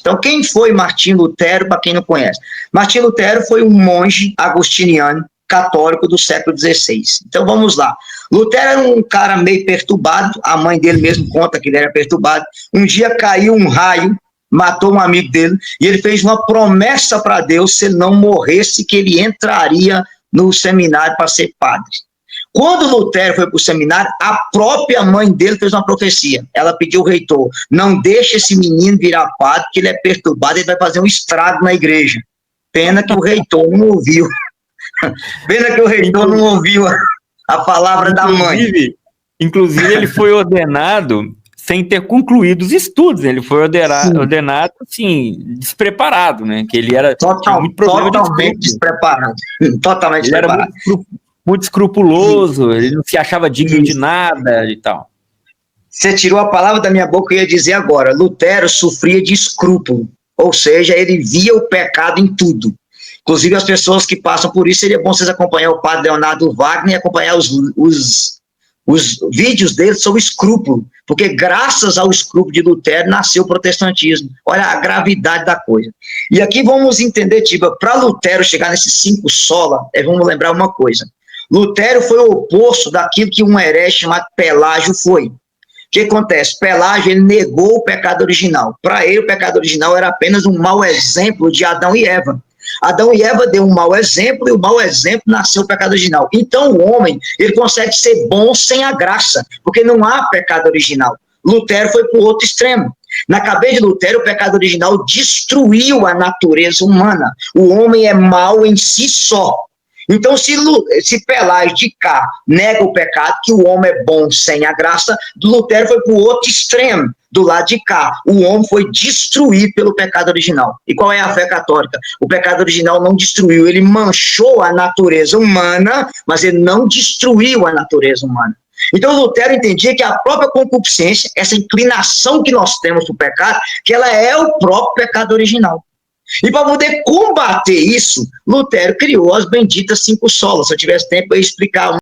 Então, quem foi Martim Lutero, para quem não conhece? Martim Lutero foi um monge agostiniano católico do século XVI. Então, vamos lá. Lutero era um cara meio perturbado, a mãe dele mesmo conta que ele era perturbado. Um dia caiu um raio, matou um amigo dele, e ele fez uma promessa para Deus, se ele não morresse, que ele entraria no seminário para ser padre. Quando Lutero foi para o seminário, a própria mãe dele fez uma profecia. Ela pediu ao reitor, não deixe esse menino virar padre, que ele é perturbado, ele vai fazer um estrago na igreja. Pena que o reitor não ouviu. Pena que o reitor não ouviu a palavra da mãe. Inclusive, ele foi ordenado sem ter concluído os estudos. Ele foi ordenado assim, despreparado, né? Que ele era totalmente despreparado. Totalmente despreparado. Era muito escrupuloso, ele não se achava digno de nada e tal. Você tirou a palavra da minha boca, eu ia dizer agora. Lutero sofria de escrúpulo, ou seja, ele via o pecado em tudo. Inclusive, as pessoas que passam por isso, seria bom vocês acompanhar o padre Leonardo Wagner e acompanhar os vídeos dele sobre escrúpulo, porque graças ao escrúpulo de Lutero nasceu o protestantismo. Olha a gravidade da coisa. E aqui vamos entender, Tiba, para Lutero chegar nesses 5 sola, vamos lembrar uma coisa. Lutero foi o oposto daquilo que um herege chamado Pelágio foi. O que acontece? Pelágio, ele negou o pecado original. Para ele, o pecado original era apenas um mau exemplo de Adão e Eva. Adão e Eva deu um mau exemplo e o mau exemplo nasceu o pecado original. Então o homem, ele consegue ser bom sem a graça, porque não há pecado original. Lutero foi para o outro extremo. Na cabeça de Lutero, o pecado original destruiu a natureza humana. O homem é mau em si só. Então, se Pelágio de cá nega o pecado, que o homem é bom sem a graça, Lutero foi para o outro extremo, do lado de cá. O homem foi destruído pelo pecado original. E qual é a fé católica? O pecado original não destruiu, ele manchou a natureza humana, mas ele não destruiu a natureza humana. Então, Lutero entendia que a própria concupiscência, essa inclinação que nós temos para o pecado, que ela é o próprio pecado original. E para poder combater isso, Lutero criou as benditas 5 solas. Se eu tivesse tempo, eu ia explicar